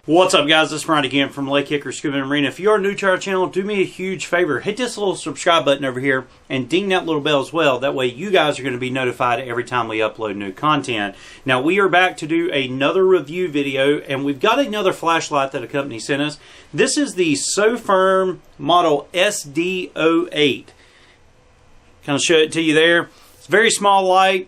What's up, guys? This is Brian again from Lake Hickory Scuba and Marina. If you are new to our channel, do me a huge favor. Hit this little subscribe button over here and ding that little bell as well. That way you guys are going to be notified every time we upload new content. Now, we are back to do another review video, and we've got another flashlight that a company sent us. This is the SOFIRN model SD08. Kind of show it to you there. It's a very small light.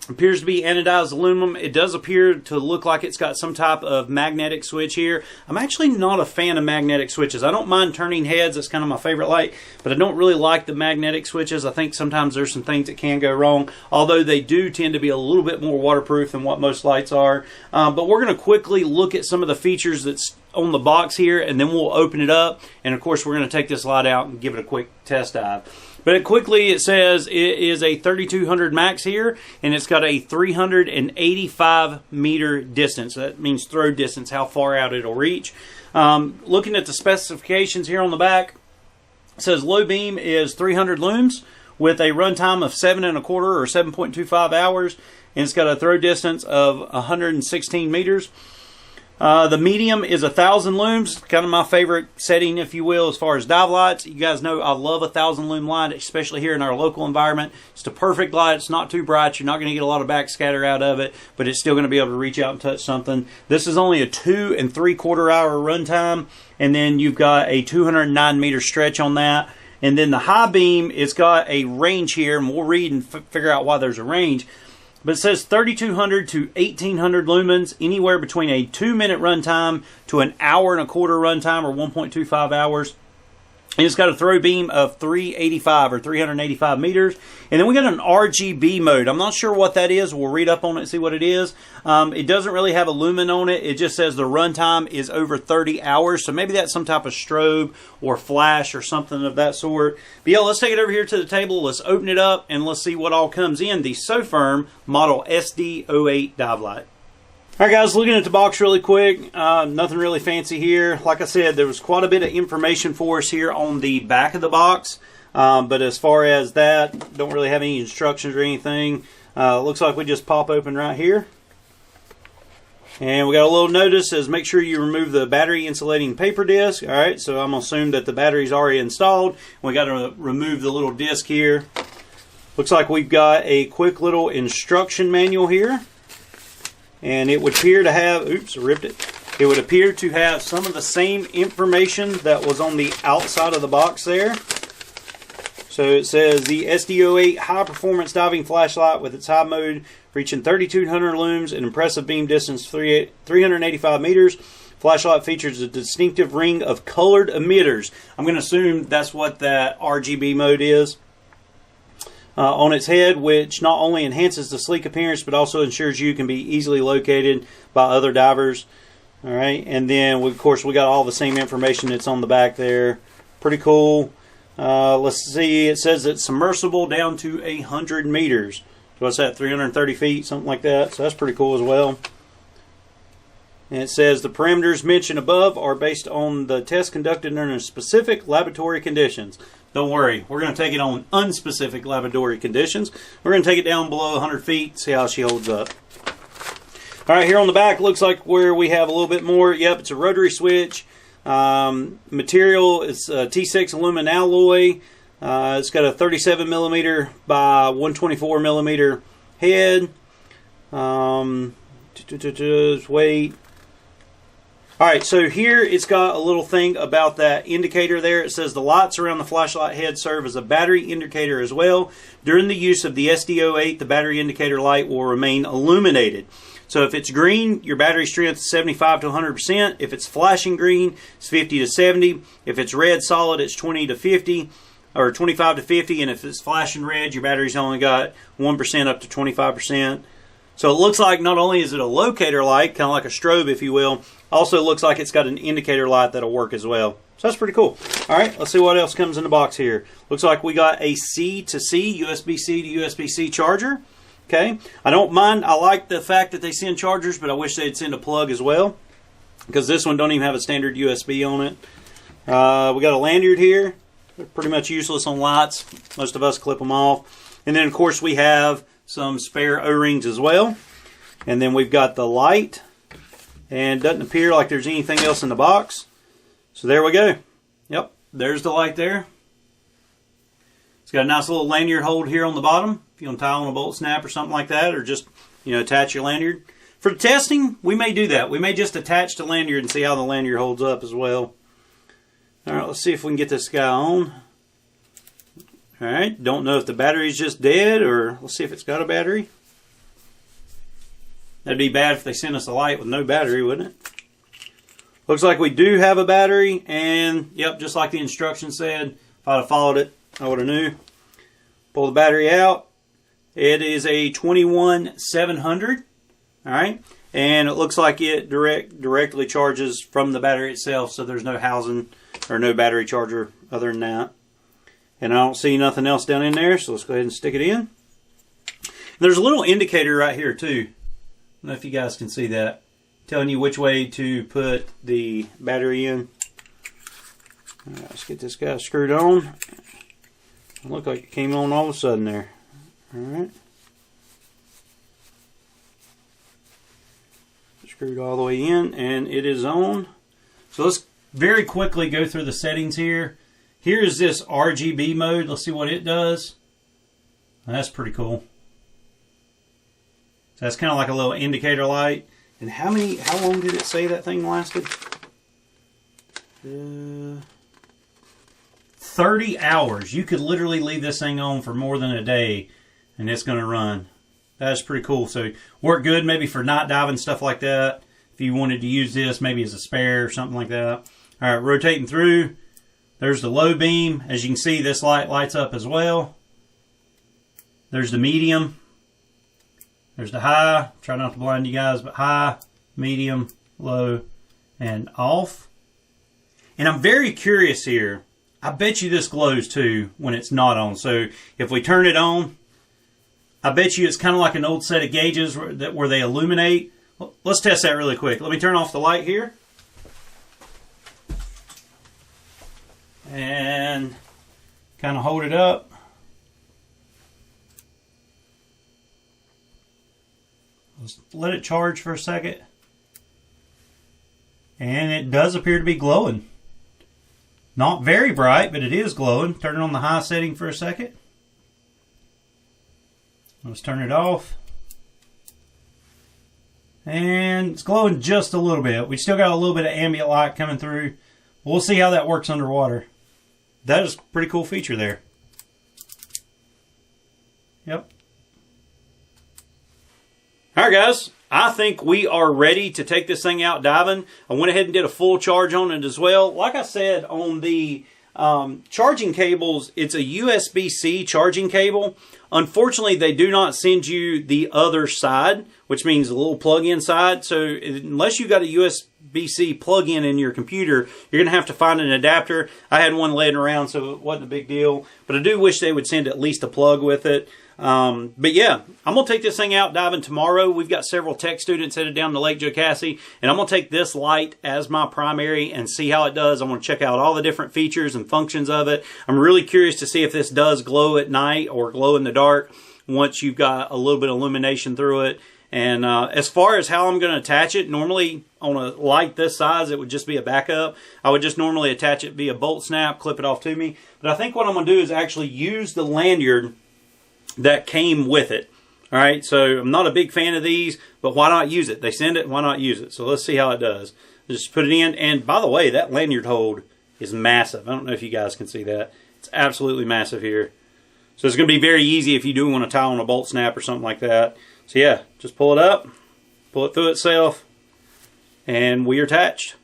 Appears to be anodized aluminum. It does appear to look like it's got some type of magnetic switch here. I'm actually not a fan of magnetic switches. I don't mind turning heads. That's kind of my favorite light, but I don't really like the magnetic switches. I think sometimes there's some things that can go wrong, although they do tend to be a little bit more waterproof than what most lights are. But we're going to quickly look at some of the features that's on the box here, and then we'll open it up. And of course, we're going to take this light out and give it a quick test dive. But quickly, it says it is a 3200 max here, and it's got a 385 meter distance. That means throw distance, how far out it'll reach. Looking at the specifications here on the back, it says low beam is 300 lums with a runtime of 7.25 or 7.25 hours, and it's got a throw distance of 116 meters. The medium is 1,000 lums, kind of my favorite setting, if you will, as far as dive lights. You guys know I love 1,000 lumen light, especially here in our local environment. It's the perfect light. It's not too bright. You're not going to get a lot of backscatter out of it, but it's still going to be able to reach out and touch something. This is only a 2 3/4 hour runtime, and then you've got a 209 meter stretch on that. And then the high beam, it's got a range here, and we'll read and figure out why there's a range. But it says 3,200 to 1,800 lumens, anywhere between a 2-minute runtime to an 1.25 hour runtime, or 1.25 hours. And it's got a throw beam of 385 or 385 meters. And then we got an RGB mode. I'm not sure what that is. We'll read up on it and see what it is. It doesn't really have a lumen on it. It just says the runtime is over 30 hours. So maybe that's some type of strobe or flash or something of that sort. But yeah, let's take it over here to the table. Let's open it up and let's see what all comes in the SOFIRN model SD08 Dive Light. Alright guys, looking at the box really quick, nothing really fancy here. Like I said, there was quite a bit of information for us here on the back of the box. But as far as that, don't really have any instructions or anything. Looks like we just pop open right here. And we got a little notice says make sure you remove the battery insulating paper disc. Alright, so I'm going to assume that the battery's already installed. We got to remove the little disc here. Looks like we've got a quick little instruction manual here. And it would appear to have, oops, I ripped it. It would appear to have some of the same information that was on the outside of the box there. So it says the SD08 high performance diving flashlight with its high mode reaching 3,200 lums and impressive beam distance 385 meters. Flashlight features a distinctive ring of colored emitters. I'm going to assume that's what that RGB mode is. On its head, which not only enhances the sleek appearance, but also ensures you can be easily located by other divers. All right, and then of course we got all the same information that's on the back there. Pretty cool. Let's see. It says it's submersible down to 100 meters. So what's that? 330 feet, something like that. So that's pretty cool as well. And it says the parameters mentioned above are based on the test conducted under specific laboratory conditions. Don't worry, we're going to take it on unspecific laboratory conditions. We're going to take it down below 100 feet, see how she holds up. Alright, here on the back looks like where we have a little bit more. Yep, it's a rotary switch. Material is T6 aluminum alloy. It's got a 37 millimeter by 124 millimeter head. Weight. Alright, so here it's got a little thing about that indicator there. It says the lights around the flashlight head serve as a battery indicator as well. During the use of the SD08, the battery indicator light will remain illuminated. So if it's green, your battery strength is 75 to 100%. If it's flashing green, it's 50 to 70. If it's red solid, it's 20 to 50, or 25 to 50. And if it's flashing red, your battery's only got 1% up to 25%. So it looks like not only is it a locator light, kind of like a strobe if you will, also looks like it's got an indicator light that'll work as well. So that's pretty cool. Alright, let's see what else comes in the box here. Looks like we got a C to C, USB-C to USB-C charger. Okay, I don't mind, I like the fact that they send chargers, but I wish they'd send a plug as well, because this one don't even have a standard USB on it. We got a lanyard here. They're pretty much useless on lights. Most of us clip them off. And then of course we have some spare O-rings as well. And then we've got the light. and doesn't appear like there's anything else in the box. So there we go. Yep, there's the light there. It's got a nice little lanyard hold here on the bottom if you want to tie on a bolt snap or something like that, or just, you know, attach your lanyard. For testing, we may do that. We may just attach the lanyard and see how the lanyard holds up as well. Alright, let's see if we can get this guy on. Alright, don't know if the battery's just dead, or let's see if it's got a battery. That'd be bad if they sent us a light with no battery, wouldn't it? Looks like we do have a battery, and yep, just like the instructions said, if I'd have followed it, I would have knew. Pull the battery out. It is a 21700. Alright, and it looks like it directly charges from the battery itself, so there's no housing or no battery charger other than that. And I don't see nothing else down in there, so let's go ahead and stick it in. And there's a little indicator right here too. I don't know if you guys can see that, telling you which way to put the battery in. Alright, let's get this guy screwed on. It looked like it came on all of a sudden there. Alright. Screwed all the way in, and it is on. So let's very quickly go through the settings here. Here's this RGB mode. Let's see what it does. That's pretty cool. So that's kind of like a little indicator light. And how long did it say that thing lasted? 30 hours. You could literally leave this thing on for more than a day and it's going to run. That's pretty cool. So work good maybe for night diving, stuff like that. If you wanted to use this maybe as a spare or something like that. All right, rotating through. There's the low beam. As you can see, this light lights up as well. There's the medium. There's the high. Try not to blind you guys, but high, medium, low, and off. And I'm very curious here. I bet you this glows too when it's not on. So if we turn it on, I bet you it's kind of like an old set of gauges where they illuminate. Let's test that really quick. Let me turn off the light here. And kind of hold it up. Let's let it charge for a second. And it does appear to be glowing. Not very bright, but it is glowing. Turn it on the high setting for a second. Let's turn it off. And it's glowing just a little bit. We still got a little bit of ambient light coming through. We'll see how that works underwater. That is a pretty cool feature there. Yep. Alright guys, I think we are ready to take this thing out diving. I went ahead and did a full charge on it as well. Like I said, on the charging cables, it's a USB-C charging cable. Unfortunately, they do not send you the other side, which means a little plug-in side. So unless you got a USB-C plug-in in your computer, you're going to have to find an adapter. I had one laying around, so it wasn't a big deal. But I do wish they would send at least a plug with it. But yeah, I'm going to take this thing out diving tomorrow. We've got several tech students headed down to Lake Jocassee, and I'm going to take this light as my primary and see how it does. I want to check out all the different features and functions of it. I'm really curious to see if this does glow at night or glow in the dark once you've got a little bit of illumination through it. And as far as how I'm going to attach it, normally on a light this size, it would just be a backup. I would just normally attach it via bolt snap, clip it off to me. But I think what I'm going to do is actually use the lanyard that came with it. All right, so I'm not a big fan of these, but why not use it? They send it, why not use it? So let's see how it does. Just put it in, and by the way, that lanyard hold is massive. I don't know if you guys can see that. It's absolutely massive here. So it's going to be very easy if you do want to tie on a bolt snap or something like that. So yeah, just pull it up, pull it through itself, and we are attached.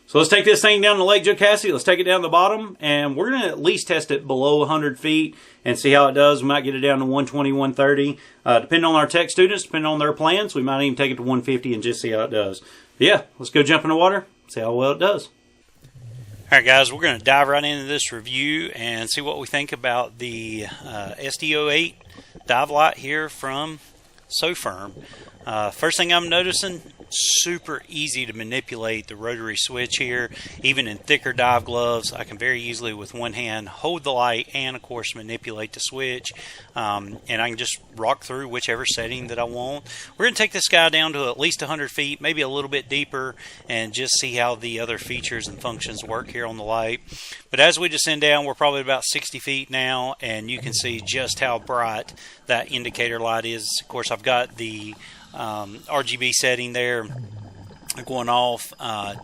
So let's take this thing down to Lake Jocassee. Let's take it down to the bottom, and we're going to at least test it below 100 feet and see how it does. We might get it down to 120, 130. Depending on our tech students, depending on their plans, we might even take it to 150 and just see how it does. But yeah, let's go jump in the water, see how well it does. All right, guys, we're going to dive right into this review and see what we think about the SD08 Dive Light here from SOFIRN. First thing I'm noticing super easy to manipulate the rotary switch here. Even in thicker dive gloves, I can very easily with one hand hold the light and of course manipulate the switch, and I can just rock through whichever setting that I want. We're going to take this guy down to at least 100 feet, maybe a little bit deeper, and just see how the other features and functions work here on the light. But as we descend down, we're probably about 60 feet now, and you can see just how bright that indicator light is. Of course, I've got the RGB setting there going off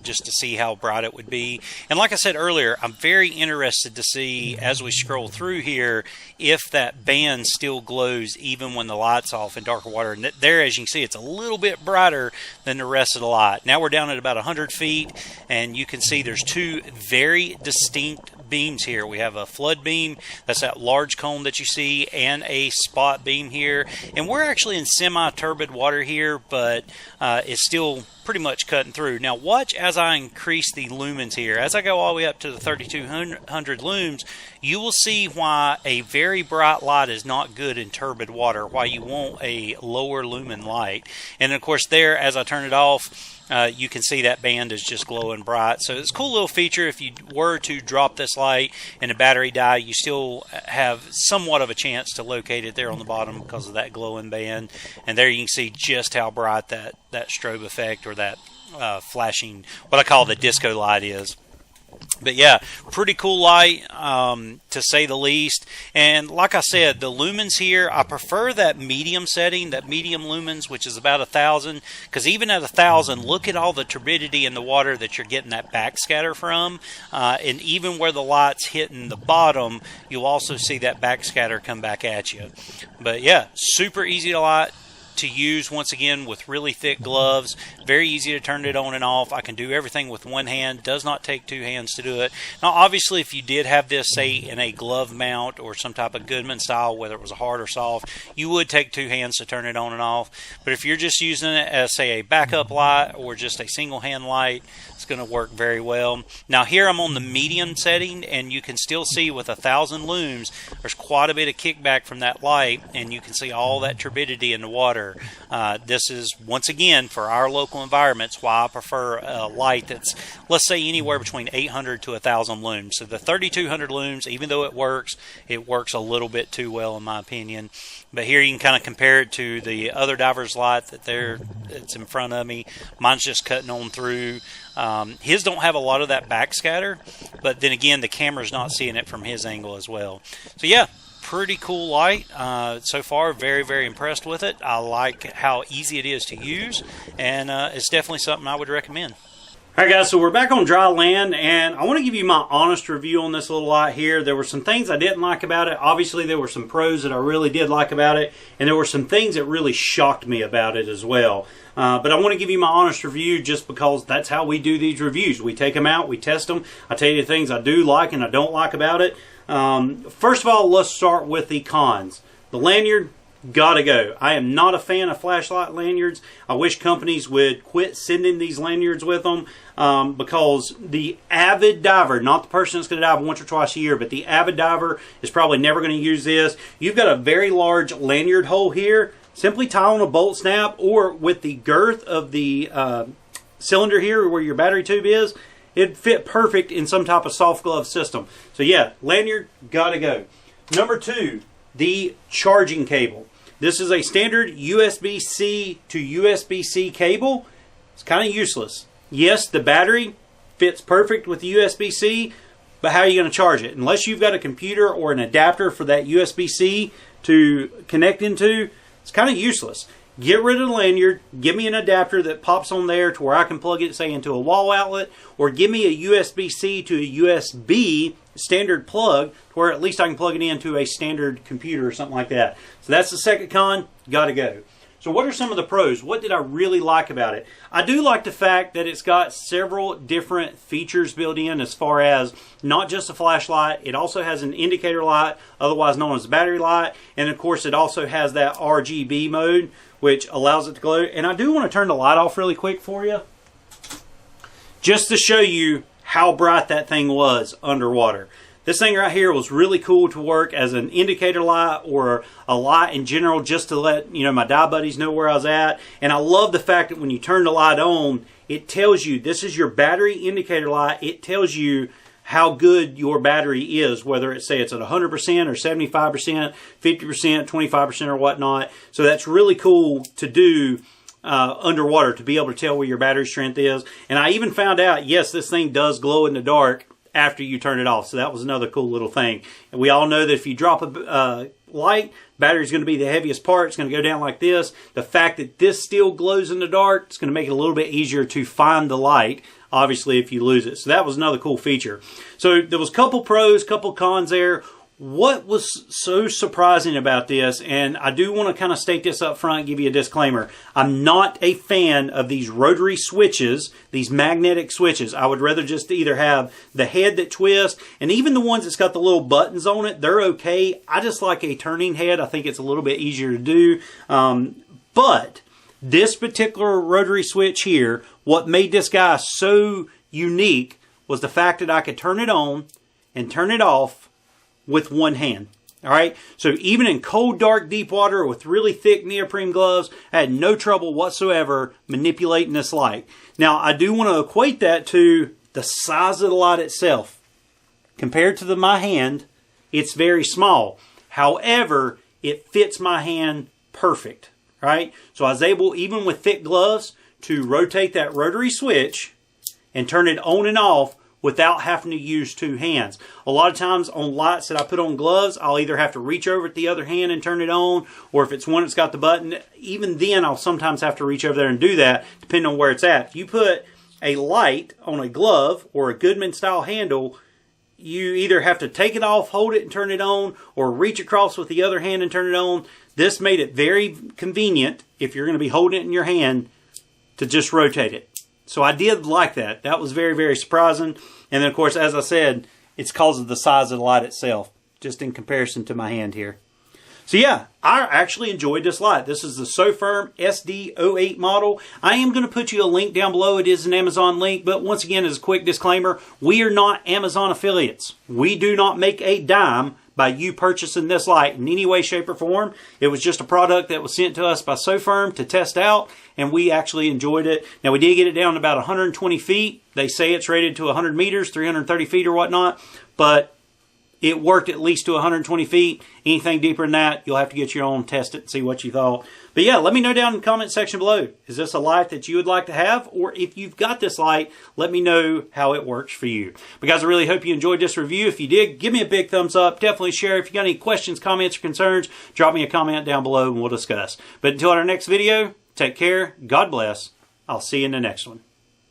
just to see how bright it would be. And like I said earlier, I'm very interested to see as we scroll through here if that band still glows even when the light's off in darker water. And there, as you can see, it's a little bit brighter than the rest of the light. Now we're down at about 100 feet, and you can see there's two very distinct beams here. We have a flood beam, that's that large cone that you see, and a spot beam here. And we're actually in semi-turbid water here, but it's still pretty much cutting through. Now watch as I increase the lumens here. As I go all the way up to the 3200 lumens, you will see why a very bright light is not good in turbid water, why you want a lower lumen light. And of course there, as I turn it off, you can see that band is just glowing bright. So it's a cool little feature. If you were to drop this light and the battery die, you still have somewhat of a chance to locate it there on the bottom because of that glowing band. And there you can see just how bright that strobe effect or that flashing, what I call the disco light is. But yeah, pretty cool light to say the least. And like I said, the lumens here, I prefer that medium setting, that medium lumens, which is about 1,000, because even at 1,000, look at all the turbidity in the water that you're getting that backscatter from. And even where the light's hitting the bottom, you'll also see that backscatter come back at you. But yeah, super easy to light. To use once again with really thick gloves, very easy to turn it on and off. I can do everything with one hand, does not take two hands to do it. Now obviously if you did have this say in a glove mount or some type of Goodman style, whether it was hard or soft, you would take two hands to turn it on and off. But if you're just using it as say a backup light or just a single hand light, it's going to work very well. Now here I'm on the medium setting, and you can still see with 1,000 lums there's quite a bit of kickback from that light, and you can see all that turbidity in the water. This is once again for our local environments why I prefer a light that's, let's say, anywhere between 800 to 1,000 lums. So the 3,200 lums, even though it works a little bit too well in my opinion. But here you can kind of compare it to the other diver's light that's in front of me. Mine's just cutting on through. His don't have a lot of that backscatter, but then again the camera's not seeing it from his angle as well. So yeah, pretty cool light. So far, very, very impressed with it. I like how easy it is to use, and it's definitely something I would recommend. Alright guys, so we're back on dry land, and I want to give you my honest review on this little light here. There were some things I didn't like about it. Obviously there were some pros that I really did like about it, and there were some things that really shocked me about it as well. But I want to give you my honest review just because that's how we do these reviews. We take them out, we test them. I tell you the things I do like and I don't like about it. First of all, let's start with the cons. The lanyard, gotta go. I am not a fan of flashlight lanyards. I wish companies would quit sending these lanyards with them because the avid diver, not the person that's going to dive once or twice a year, but the avid diver is probably never going to use this. You've got a very large lanyard hole here. Simply tie on a bolt snap, or with the girth of the cylinder here where your battery tube is, it'd fit perfect in some type of soft glove system. So yeah, lanyard, gotta go. Number two, the charging cable. This is a standard USB-C to USB-C cable. It's kind of useless. Yes, the battery fits perfect with the USB-C, but how are you going to charge it? Unless you've got a computer or an adapter for that USB-C to connect into, it's kind of useless. Get rid of the lanyard, give me an adapter that pops on there to where I can plug it, say, into a wall outlet, or give me a USB-C to a USB standard plug to where at least I can plug it into a standard computer or something like that. So that's the second con, gotta go. So what are some of the pros? What did I really like about it? I do like the fact that it's got several different features built in as far as not just a flashlight. It also has an indicator light, otherwise known as a battery light. And of course it also has that RGB mode, which allows it to glow. And I do want to turn the light off really quick for you, just to show you how bright that thing was underwater. This thing right here was really cool to work as an indicator light or a light in general, just to let my dive buddies know where I was at. And I love the fact that when you turn the light on, it tells you this is your battery indicator light. It tells you how good your battery is, whether it's at 100% or 75%, 50%, 25% or whatnot. So that's really cool to do underwater, to be able to tell where your battery strength is. And I even found out, yes, this thing does glow in the dark after you turn it off. So that was another cool little thing. And we all know that if you drop a light, battery is going to be the heaviest part. It's going to go down like this. The fact that this still glows in the dark, it's going to make it a little bit easier to find the light, obviously, if you lose it. So that was another cool feature. So there was a couple pros, couple cons there. What was so surprising about this, and I do want to kind of state this up front and give you a disclaimer. I'm not a fan of these rotary switches, these magnetic switches. I would rather just either have the head that twists, and even the ones that's got the little buttons on it, they're okay. I just like a turning head. I think it's a little bit easier to do. But this particular rotary switch here, what made this guy so unique was the fact that I could turn it on and turn it off with one hand. All right, so even in cold, dark, deep water with really thick neoprene gloves, I had no trouble whatsoever manipulating this light. Now, I do want to equate that to the size of the light itself. Compared to my hand, it's very small. However, it fits my hand perfect. All right, so I was able, even with thick gloves, to rotate that rotary switch and turn it on and off without having to use two hands. A lot of times on lights that I put on gloves, I'll either have to reach over with the other hand and turn it on, or if it's one that's got the button, even then I'll sometimes have to reach over there and do that, depending on where it's at. If you put a light on a glove or a Goodman style handle, you either have to take it off, hold it and turn it on, or reach across with the other hand and turn it on. This made it very convenient, if you're going to be holding it in your hand, to just rotate it. So I did like that. That was very, very surprising. And then, of course, as I said, it's because of the size of the light itself, just in comparison to my hand here. So yeah, I actually enjoyed this light. This is the SOFIRN SD08 model. I am going to put you a link down below. It is an Amazon link, but once again, as a quick disclaimer, we are not Amazon affiliates. We do not make a dime by you purchasing this light in any way, shape, or form. It was just a product that was sent to us by SOFIRN to test out, and we actually enjoyed it. Now, we did get it down to about 120 feet. They say it's rated to 100 meters, 330 feet or whatnot, but it worked at least to 120 feet. Anything deeper than that, you'll have to get your own, test it, and see what you thought. But yeah, let me know down in the comment section below. Is this a light that you would like to have? Or if you've got this light, let me know how it works for you. But guys, I really hope you enjoyed this review. If you did, give me a big thumbs up. Definitely share. If you got any questions, comments, or concerns, drop me a comment down below and we'll discuss. But until our next video, take care. God bless. I'll see you in the next one.